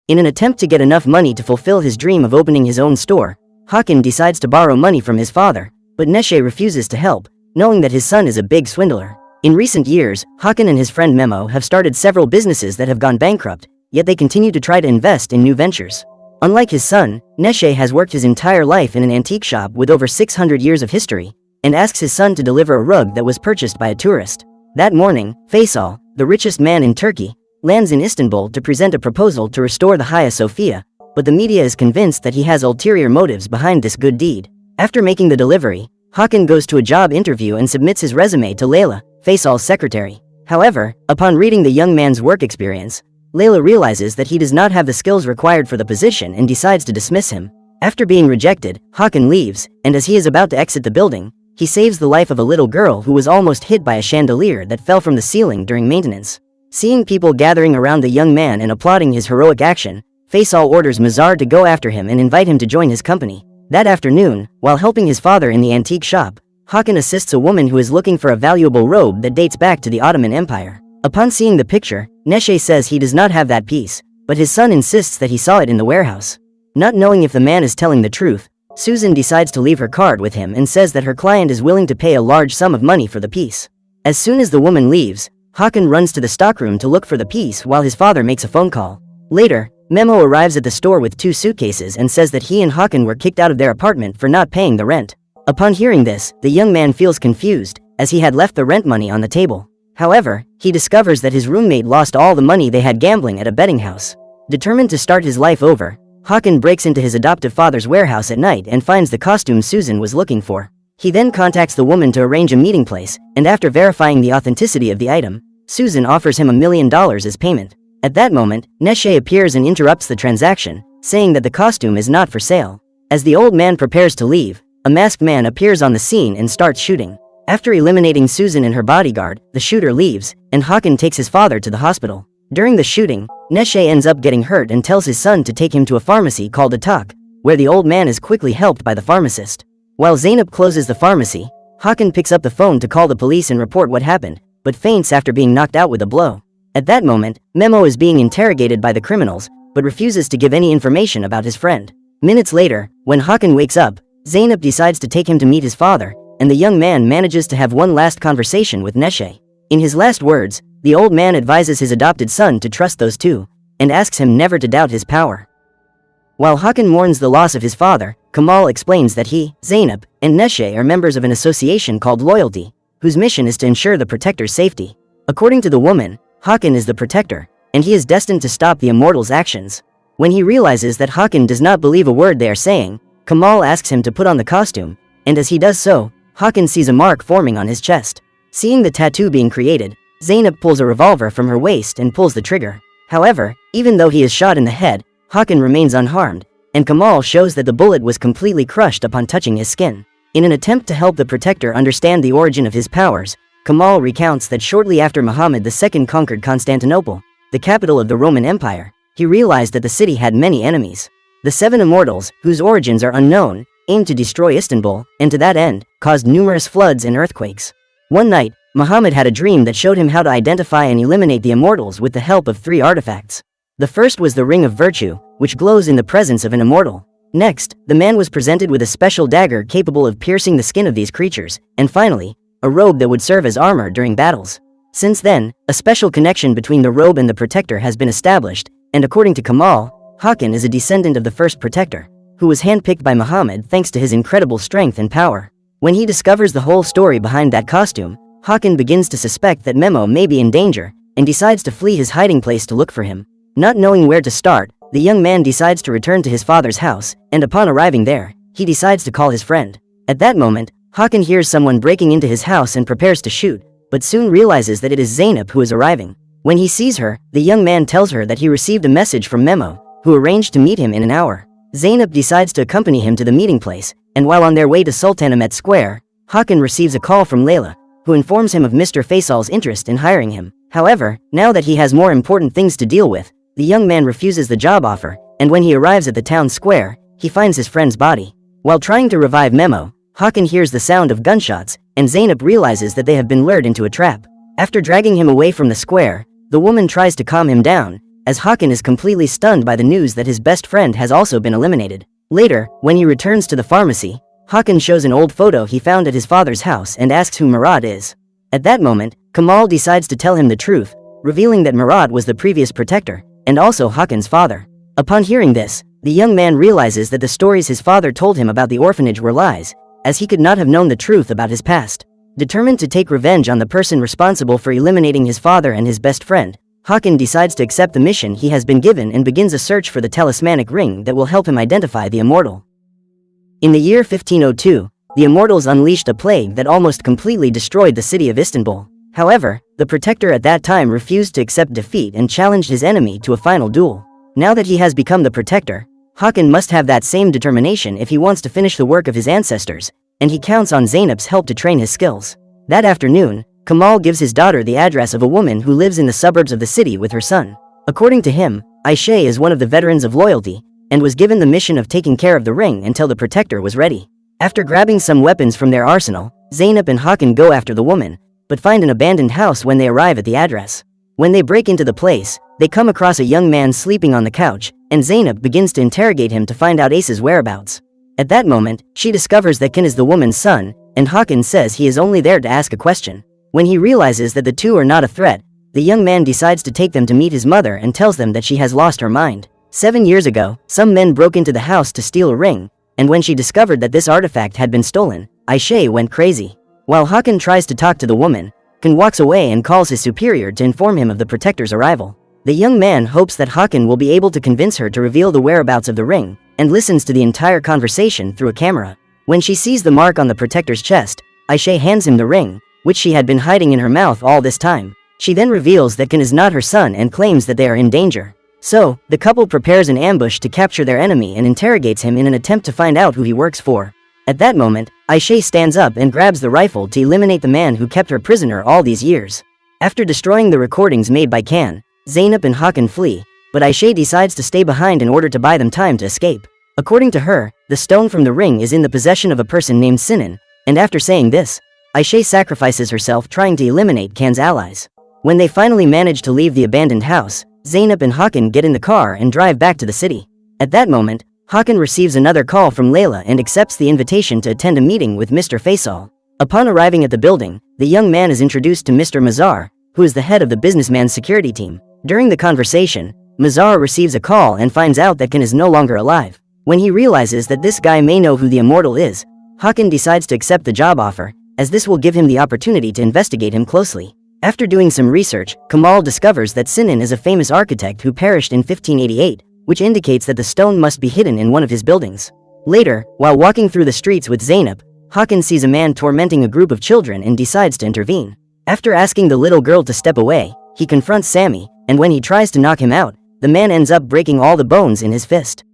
In an attempt to get enough money to fulfill his dream of opening his own store, Hakan decides to borrow money from his father, but Neşe refuses to help, knowing that his son is a big swindler. In recent years, Hakan and his friend Memo have started several businesses that have gone bankrupt, yet they continue to try to invest in new ventures. Unlike his son, Neşe has worked his entire life in an antique shop with over 600 years of history, and asks his son to deliver a rug that was purchased by a tourist. That morning, Faisal, the richest man in Turkey, lands in Istanbul to present a proposal to restore the Hagia Sophia, but the media is convinced that he has ulterior motives behind this good deed. After making the delivery, Hakan goes to a job interview and submits his resume to Leyla, Faisal's secretary. However, upon reading the young man's work experience, Leyla realizes that he does not have the skills required for the position and decides to dismiss him. After being rejected, Hakan leaves, and as he is about to exit the building, he saves the life of a little girl who was almost hit by a chandelier that fell from the ceiling during maintenance. Seeing people gathering around the young man and applauding his heroic action, Faisal orders Mazar to go after him and invite him to join his company. That afternoon, while helping his father in the antique shop, Hakan assists a woman who is looking for a valuable robe that dates back to the Ottoman Empire. Upon seeing the picture, Neşe says he does not have that piece, but his son insists that he saw it in the warehouse. Not knowing if the man is telling the truth, Susan decides to leave her card with him and says that her client is willing to pay a large sum of money for the piece. As soon as the woman leaves, Hakan runs to the stockroom to look for the piece while his father makes a phone call. Later, Memo arrives at the store with 2 suitcases and says that he and Hakan were kicked out of their apartment for not paying the rent. Upon hearing this, the young man feels confused, as he had left the rent money on the table. However, he discovers that his roommate lost all the money they had gambling at a betting house. Determined to start his life over, Hakan breaks into his adoptive father's warehouse at night and finds the costume Susan was looking for. He then contacts the woman to arrange a meeting place, and after verifying the authenticity of the item, Susan offers him $1 million as payment. At that moment, Neşe appears and interrupts the transaction, saying that the costume is not for sale. As the old man prepares to leave, a masked man appears on the scene and starts shooting. After eliminating Susan and her bodyguard, the shooter leaves, and Hakan takes his father to the hospital. During the shooting, Neşe ends up getting hurt and tells his son to take him to a pharmacy called Atak, where the old man is quickly helped by the pharmacist. While Zeynep closes the pharmacy, Hakan picks up the phone to call the police and report what happened, but faints after being knocked out with a blow. At that moment, Memo is being interrogated by the criminals, but refuses to give any information about his friend. Minutes later, when Hakan wakes up, Zeynep decides to take him to meet his father, and the young man manages to have one last conversation with Neşe. In his last words, the old man advises his adopted son to trust those two, and asks him never to doubt his power. While Hakan mourns the loss of his father, Kemal explains that he, Zeynep, and Neşe are members of an association called Loyalty, whose mission is to ensure the protector's safety. According to the woman, Hakan is the protector, and he is destined to stop the immortal's actions. When he realizes that Hakan does not believe a word they are saying, Kemal asks him to put on the costume, and as he does so, Hakan sees a mark forming on his chest. Seeing the tattoo being created, Zeynep pulls a revolver from her waist and pulls the trigger. However, even though he is shot in the head, Hakan remains unharmed, and Kemal shows that the bullet was completely crushed upon touching his skin. In an attempt to help the protector understand the origin of his powers, Kemal recounts that shortly after Muhammad II conquered Constantinople, the capital of the Roman Empire, he realized that the city had many enemies. The 7 immortals, whose origins are unknown, aimed to destroy Istanbul, and to that end, caused numerous floods and earthquakes. One night, Muhammad had a dream that showed him how to identify and eliminate the immortals with the help of 3 artifacts. The first was the Ring of Virtue, which glows in the presence of an immortal. Next, the man was presented with a special dagger capable of piercing the skin of these creatures, and finally, a robe that would serve as armor during battles. Since then, a special connection between the robe and the protector has been established, and according to Kemal, Hakan is a descendant of the first protector, who was handpicked by Muhammad thanks to his incredible strength and power. When he discovers the whole story behind that costume, Hakan begins to suspect that Memo may be in danger, and decides to flee his hiding place to look for him. Not knowing where to start, the young man decides to return to his father's house, and upon arriving there, he decides to call his friend. At that moment, Hakan hears someone breaking into his house and prepares to shoot, but soon realizes that it is Zeynep who is arriving. When he sees her, the young man tells her that he received a message from Memo, who arranged to meet him in an hour. Zeynep decides to accompany him to the meeting place, and while on their way to Sultanahmet Square, Hakan receives a call from Leyla, who informs him of Mr. Faisal's interest in hiring him. However, now that he has more important things to deal with, the young man refuses the job offer, and when he arrives at the town square, he finds his friend's body. While trying to revive Memo, Hakan hears the sound of gunshots, and Zeynep realizes that they have been lured into a trap. After dragging him away from the square, the woman tries to calm him down, as Hakan is completely stunned by the news that his best friend has also been eliminated. Later, when he returns to the pharmacy, Hakan shows an old photo he found at his father's house and asks who Murad is. At that moment, Kamal decides to tell him the truth, revealing that Murad was the previous protector, and also Hakan's father. Upon hearing this, the young man realizes that the stories his father told him about the orphanage were lies, as he could not have known the truth about his past. Determined to take revenge on the person responsible for eliminating his father and his best friend, Hakan decides to accept the mission he has been given and begins a search for the talismanic ring that will help him identify the immortal. In the year 1502, the immortals unleashed a plague that almost completely destroyed the city of Istanbul. However, the protector at that time refused to accept defeat and challenged his enemy to a final duel. Now that he has become the protector, Hakan must have that same determination if he wants to finish the work of his ancestors, and he counts on Zeynep's help to train his skills. That afternoon, Kamal gives his daughter the address of a woman who lives in the suburbs of the city with her son. According to him, Ayşe is one of the veterans of loyalty, and was given the mission of taking care of the ring until the protector was ready. After grabbing some weapons from their arsenal, Zeynep and Hakan go after the woman, but find an abandoned house when they arrive at the address. When they break into the place, they come across a young man sleeping on the couch, and Zeynep begins to interrogate him to find out Ace's whereabouts. At that moment, she discovers that Can is the woman's son, and Hakan says he is only there to ask a question. When he realizes that the two are not a threat, the young man decides to take them to meet his mother and tells them that she has lost her mind. 7 years ago, some men broke into the house to steal a ring, and when she discovered that this artifact had been stolen, Ayşe went crazy. While Hakan tries to talk to the woman, Can walks away and calls his superior to inform him of the protector's arrival. The young man hopes that Hakan will be able to convince her to reveal the whereabouts of the ring, and listens to the entire conversation through a camera. When she sees the mark on the protector's chest, Ayşe hands him the ring, which she had been hiding in her mouth all this time. She then reveals that Can is not her son and claims that they are in danger. So, the couple prepares an ambush to capture their enemy and interrogates him in an attempt to find out who he works for. At that moment, Ayşe stands up and grabs the rifle to eliminate the man who kept her prisoner all these years. After destroying the recordings made by Can, Zeynep and Hakan flee, but Ayşe decides to stay behind in order to buy them time to escape. According to her, the stone from the ring is in the possession of a person named Sinan, and after saying this, Ayşe sacrifices herself trying to eliminate Can's allies. When they finally manage to leave the abandoned house, Zeynep and Hakan get in the car and drive back to the city. At that moment, Hakan receives another call from Layla and accepts the invitation to attend a meeting with Mr. Faisal. Upon arriving at the building, the young man is introduced to Mr. Mazhar, who is the head of the businessman's security team. During the conversation, Mazhar receives a call and finds out that Can is no longer alive. When he realizes that this guy may know who the immortal is, Hakan decides to accept the job offer, as this will give him the opportunity to investigate him closely. After doing some research, Kamal discovers that Sinan is a famous architect who perished in 1588, which indicates that the stone must be hidden in one of his buildings. Later, while walking through the streets with Zeynep, Hakan sees a man tormenting a group of children and decides to intervene. After asking the little girl to step away, he confronts Sami, and when he tries to knock him out, the man ends up breaking all the bones in his fist.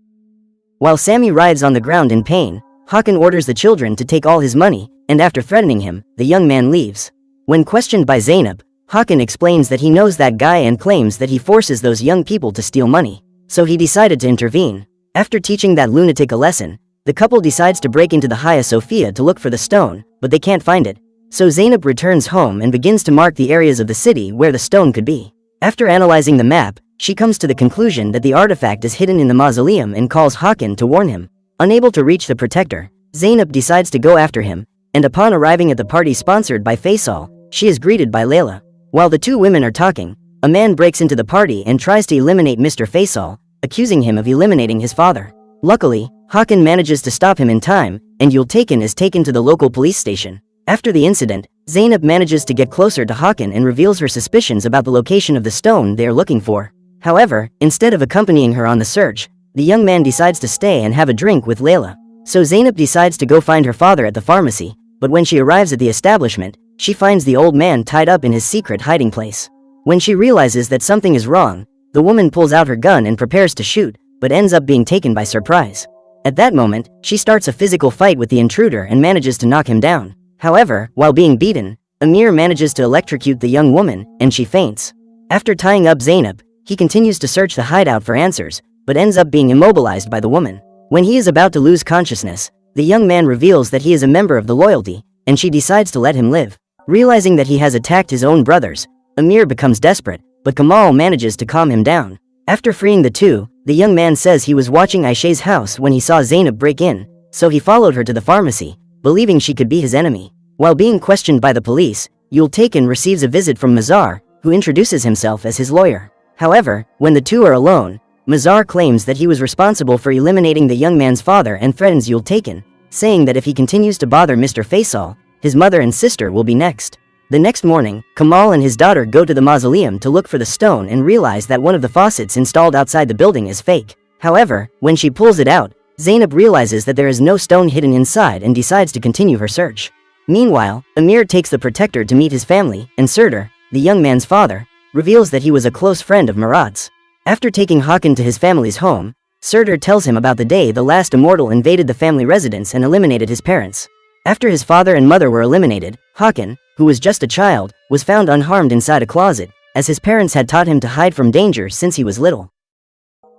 While Sami writhes on the ground in pain, Hakan orders the children to take all his money, and after threatening him, the young man leaves. When questioned by Zeynep, Hakan explains that he knows that guy and claims that he forces those young people to steal money. So he decided to intervene. After teaching that lunatic a lesson, the couple decides to break into the Hagia Sophia to look for the stone, but they can't find it. So Zeynep returns home and begins to mark the areas of the city where the stone could be. After analyzing the map, she comes to the conclusion that the artifact is hidden in the mausoleum and calls Hakan to warn him. Unable to reach the protector, Zeynep decides to go after him, and upon arriving at the party sponsored by Faisal, she is greeted by Layla. While the two women are talking, a man breaks into the party and tries to eliminate Mr. Faisal, accusing him of eliminating his father. Luckily, Hakan manages to stop him in time, and Yultakin is taken to the local police station. After the incident, Zeynep manages to get closer to Hakan and reveals her suspicions about the location of the stone they are looking for. However, instead of accompanying her on the search, the young man decides to stay and have a drink with Layla. So Zeynep decides to go find her father at the pharmacy, but when she arrives at the establishment, she finds the old man tied up in his secret hiding place. When she realizes that something is wrong, the woman pulls out her gun and prepares to shoot, but ends up being taken by surprise. At that moment, she starts a physical fight with the intruder and manages to knock him down. However, while being beaten, Amir manages to electrocute the young woman, and she faints. After tying up Zeynep, he continues to search the hideout for answers, but ends up being immobilized by the woman. When he is about to lose consciousness, the young man reveals that he is a member of the Loyalty, and she decides to let him live. Realizing that he has attacked his own brothers, Amir becomes desperate, but Kamal manages to calm him down. After freeing the two, the young man says he was watching Aisha's house when he saw Zainab break in, so he followed her to the pharmacy, believing she could be his enemy. While being questioned by the police, Yultakin receives a visit from Mazar, who introduces himself as his lawyer. However, when the two are alone, Mazar claims that he was responsible for eliminating the young man's father and threatens Yultakin, saying that if he continues to bother Mr. Faisal, his mother and sister will be next. The next morning, Kamal and his daughter go to the mausoleum to look for the stone and realize that one of the faucets installed outside the building is fake. However, when she pulls it out, Zainab realizes that there is no stone hidden inside and decides to continue her search. Meanwhile, Amir takes the protector to meet his family, and Serdar, the young man's father, reveals that he was a close friend of Murad's. After taking Hakan to his family's home, Serdar tells him about the day the last immortal invaded the family residence and eliminated his parents. After his father and mother were eliminated, Hakan, who was just a child, was found unharmed inside a closet, as his parents had taught him to hide from danger since he was little.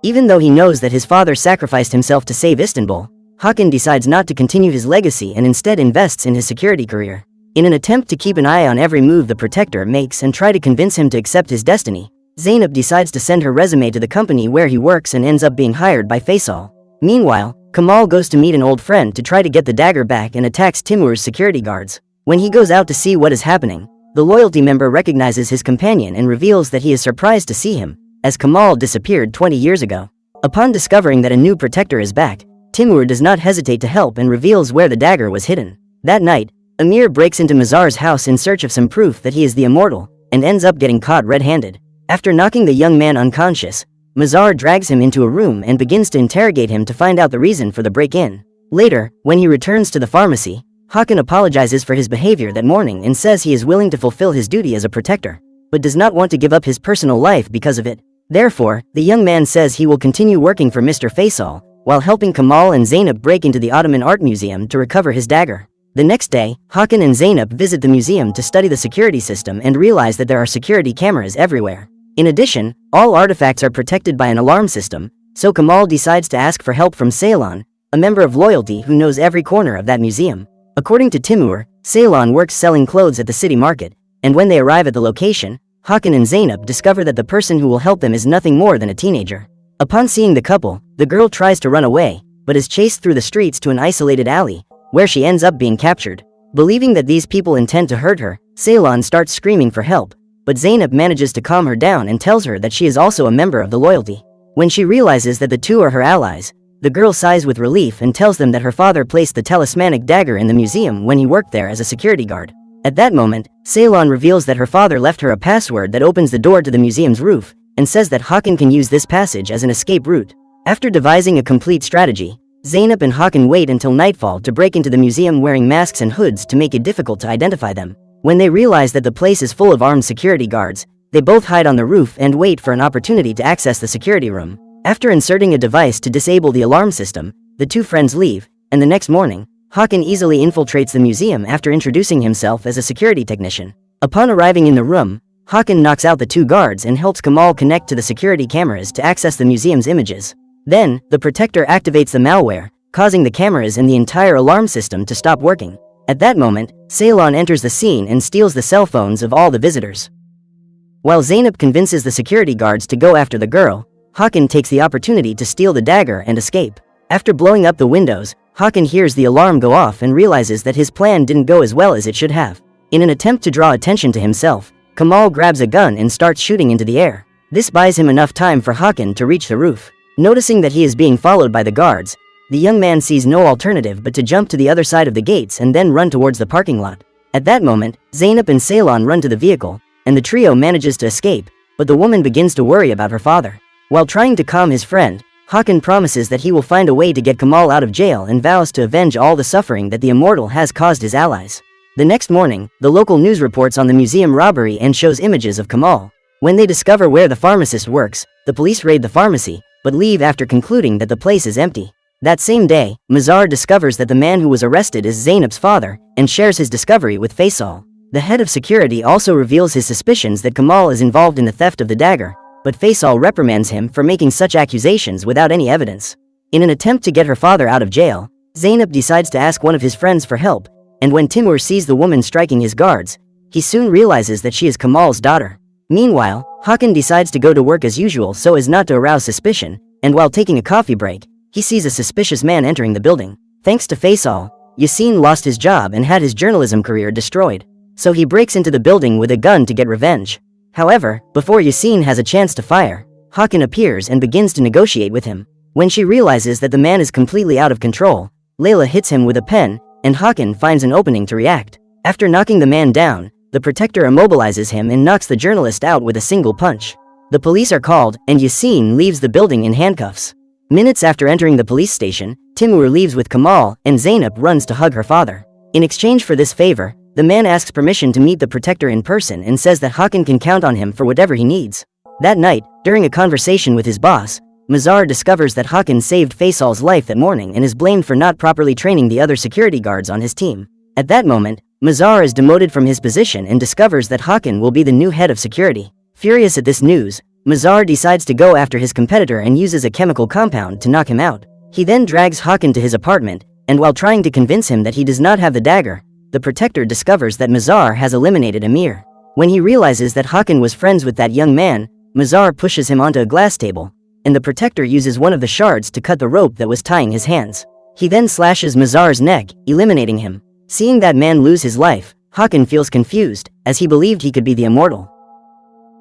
Even though he knows that his father sacrificed himself to save Istanbul, Hakan decides not to continue his legacy and instead invests in his security career. In an attempt to keep an eye on every move the protector makes and try to convince him to accept his destiny, Zainab decides to send her resume to the company where he works and ends up being hired by Faisal. Meanwhile, Kamal goes to meet an old friend to try to get the dagger back and attacks Timur's security guards. When he goes out to see what is happening, the loyalty member recognizes his companion and reveals that he is surprised to see him, as Kamal disappeared 20 years ago. Upon discovering that a new protector is back, Timur does not hesitate to help and reveals where the dagger was hidden. That night, Amir breaks into Mazar's house in search of some proof that he is the immortal, and ends up getting caught red-handed. After knocking the young man unconscious, Mazar drags him into a room and begins to interrogate him to find out the reason for the break-in. Later, when he returns to the pharmacy, Hakan apologizes for his behavior that morning and says he is willing to fulfill his duty as a protector, but does not want to give up his personal life because of it. Therefore, the young man says he will continue working for Mr. Faisal, while helping Kamal and Zainab break into the Ottoman Art Museum to recover his dagger. The next day, Hakan and Zainab visit the museum to study the security system and realize that there are security cameras everywhere. In addition, all artifacts are protected by an alarm system, so Kamal decides to ask for help from Ceylan, a member of loyalty who knows every corner of that museum. According to Timur, Ceylan works selling clothes at the city market, and when they arrive at the location, Hakan and Zainab discover that the person who will help them is nothing more than a teenager. Upon seeing the couple, the girl tries to run away, but is chased through the streets to an isolated alley, where she ends up being captured. Believing that these people intend to hurt her, Ceylan starts screaming for help, but Zainab manages to calm her down and tells her that she is also a member of the loyalty. When she realizes that the two are her allies, the girl sighs with relief and tells them that her father placed the talismanic dagger in the museum when he worked there as a security guard. At that moment, Ceylan reveals that her father left her a password that opens the door to the museum's roof, and says that Hakan can use this passage as an escape route. After devising a complete strategy, Zainab and Hakan wait until nightfall to break into the museum wearing masks and hoods to make it difficult to identify them. When they realize that the place is full of armed security guards, they both hide on the roof and wait for an opportunity to access the security room. After inserting a device to disable the alarm system, the two friends leave, and the next morning, Hakan easily infiltrates the museum after introducing himself as a security technician. Upon arriving in the room, Hakan knocks out the two guards and helps Kamal connect to the security cameras to access the museum's images. Then, the protector activates the malware, causing the cameras and the entire alarm system to stop working. At that moment, Ceylan enters the scene and steals the cell phones of all the visitors. While Zainab convinces the security guards to go after the girl, Hakan takes the opportunity to steal the dagger and escape. After blowing up the windows, Hakan hears the alarm go off and realizes that his plan didn't go as well as it should have. In an attempt to draw attention to himself, Kamal grabs a gun and starts shooting into the air. This buys him enough time for Hakan to reach the roof. Noticing that he is being followed by the guards, the young man sees no alternative but to jump to the other side of the gates and then run towards the parking lot. At that moment, Zainab and Ceylan run to the vehicle, and the trio manages to escape, but the woman begins to worry about her father. While trying to calm his friend, Hakan promises that he will find a way to get Kamal out of jail and vows to avenge all the suffering that the immortal has caused his allies. The next morning, the local news reports on the museum robbery and shows images of Kamal. When they discover where the pharmacist works, the police raid the pharmacy, but leave after concluding that the place is empty. That same day, Mazar discovers that the man who was arrested is Zainab's father, and shares his discovery with Faisal. The head of security also reveals his suspicions that Kamal is involved in the theft of the dagger, but Faisal reprimands him for making such accusations without any evidence. In an attempt to get her father out of jail, Zainab decides to ask one of his friends for help, and when Timur sees the woman striking his guards, he soon realizes that she is Kamal's daughter. Meanwhile, Hakan decides to go to work as usual so as not to arouse suspicion, and while taking a coffee break, he sees a suspicious man entering the building. Thanks to Faisal, Yasin lost his job and had his journalism career destroyed. So he breaks into the building with a gun to get revenge. However, before Yasin has a chance to fire, Hakan appears and begins to negotiate with him. When she realizes that the man is completely out of control, Layla hits him with a pen, and Hakan finds an opening to react. After knocking the man down, the protector immobilizes him and knocks the journalist out with a single punch. The police are called, and Yasin leaves the building in handcuffs. Minutes after entering the police station, Timur leaves with Kamal, and Zainab runs to hug her father. In exchange for this favor, the man asks permission to meet the protector in person and says that Hakan can count on him for whatever he needs. That night, during a conversation with his boss, Mazhar discovers that Hakan saved Faisal's life that morning and is blamed for not properly training the other security guards on his team. At that moment, Mazhar is demoted from his position and discovers that Hakan will be the new head of security. Furious at this news, Mazhar decides to go after his competitor and uses a chemical compound to knock him out. He then drags Hakan to his apartment, and while trying to convince him that he does not have the dagger, the protector discovers that Mazhar has eliminated Amir. When he realizes that Hakan was friends with that young man, Mazhar pushes him onto a glass table, and the protector uses one of the shards to cut the rope that was tying his hands. He then slashes Mazhar's neck, eliminating him. Seeing that man lose his life, Hakan feels confused, as he believed he could be the immortal.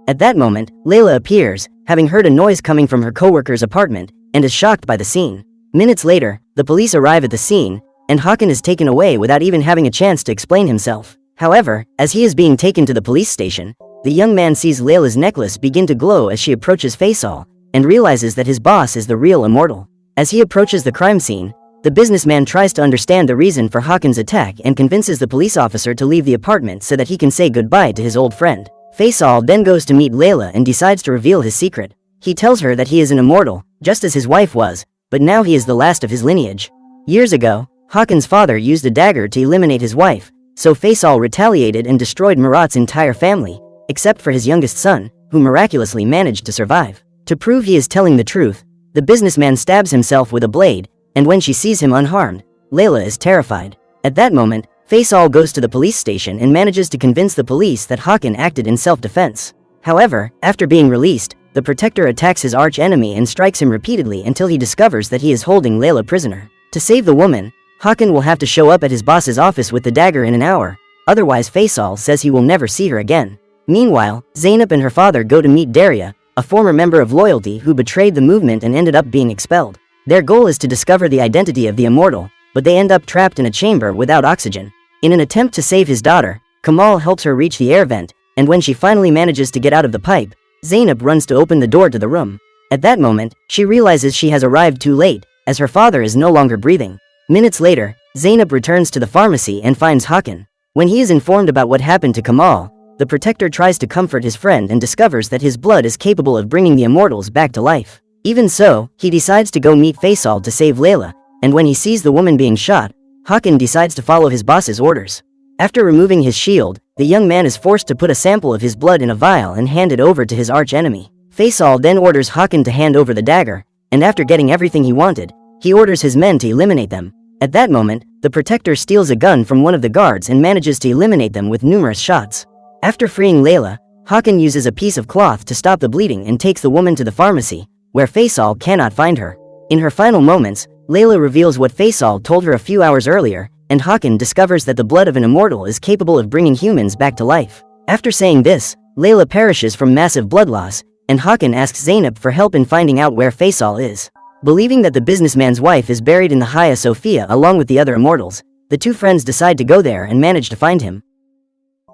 At that moment, Layla appears, having heard a noise coming from her co-worker's apartment, and is shocked by the scene. Minutes later, the police arrive at the scene, and Hakan is taken away without even having a chance to explain himself. However, as he is being taken to the police station, the young man sees Layla's necklace begin to glow as she approaches Faisal, and realizes that his boss is the real immortal. As he approaches the crime scene, the businessman tries to understand the reason for Hakan's attack and convinces the police officer to leave the apartment so that he can say goodbye to his old friend. Faisal then goes to meet Layla and decides to reveal his secret. He tells her that he is an immortal, just as his wife was, but now he is the last of his lineage. Years ago, Hakan's father used a dagger to eliminate his wife, so Faisal retaliated and destroyed Murat's entire family, except for his youngest son, who miraculously managed to survive. To prove he is telling the truth, the businessman stabs himself with a blade, and when she sees him unharmed, Layla is terrified. At that moment, Faisal goes to the police station and manages to convince the police that Hakan acted in self-defense. However, after being released, the protector attacks his arch-enemy and strikes him repeatedly until he discovers that he is holding Layla prisoner. To save the woman, Hakan will have to show up at his boss's office with the dagger in an hour, otherwise Faisal says he will never see her again. Meanwhile, Zainab and her father go to meet Daria, a former member of Loyalty who betrayed the movement and ended up being expelled. Their goal is to discover the identity of the immortal, but they end up trapped in a chamber without oxygen. In an attempt to save his daughter, Kamal helps her reach the air vent, and when she finally manages to get out of the pipe, Zainab runs to open the door to the room. At that moment, she realizes she has arrived too late, as her father is no longer breathing. Minutes later, Zainab returns to the pharmacy and finds Hakan. When he is informed about what happened to Kamal, the protector tries to comfort his friend and discovers that his blood is capable of bringing the immortals back to life. Even so, he decides to go meet Faisal to save Layla, and when he sees the woman being shot, Hakan decides to follow his boss's orders. After removing his shield, the young man is forced to put a sample of his blood in a vial and hand it over to his arch-enemy. Faisal then orders Hakan to hand over the dagger, and after getting everything he wanted, he orders his men to eliminate them. At that moment, the protector steals a gun from one of the guards and manages to eliminate them with numerous shots. After freeing Layla, Hakan uses a piece of cloth to stop the bleeding and takes the woman to the pharmacy, where Faisal cannot find her. In her final moments, Layla reveals what Faisal told her a few hours earlier, and Hakan discovers that the blood of an immortal is capable of bringing humans back to life. After saying this, Layla perishes from massive blood loss, and Hakan asks Zainab for help in finding out where Faisal is. Believing that the businessman's wife is buried in the Hagia Sophia along with the other immortals, the two friends decide to go there and manage to find him.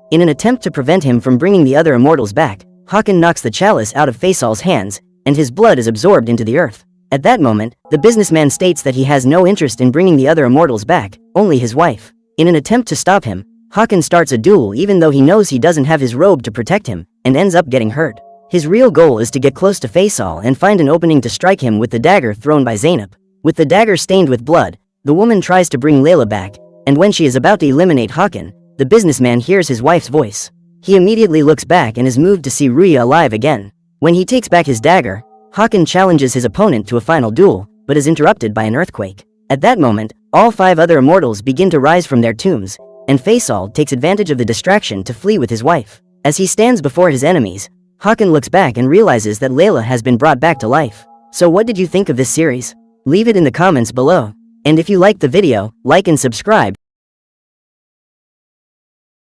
In an attempt to prevent him from bringing the other immortals back, Hakan knocks the chalice out of Faisal's hands, and his blood is absorbed into the earth. At that moment, the businessman states that he has no interest in bringing the other immortals back, only his wife. In an attempt to stop him, Hakan starts a duel even though he knows he doesn't have his robe to protect him, and ends up getting hurt. His real goal is to get close to Faisal and find an opening to strike him with the dagger thrown by Zainab. With the dagger stained with blood, the woman tries to bring Layla back, and when she is about to eliminate Hakan, the businessman hears his wife's voice. He immediately looks back and is moved to see Ruya alive again. When he takes back his dagger, Hakan challenges his opponent to a final duel, but is interrupted by an earthquake. At that moment, all 5 other immortals begin to rise from their tombs, and Faisal takes advantage of the distraction to flee with his wife. As he stands before his enemies, Hakan looks back and realizes that Layla has been brought back to life. So what did you think of this series? Leave it in the comments below. And if you liked the video, like and subscribe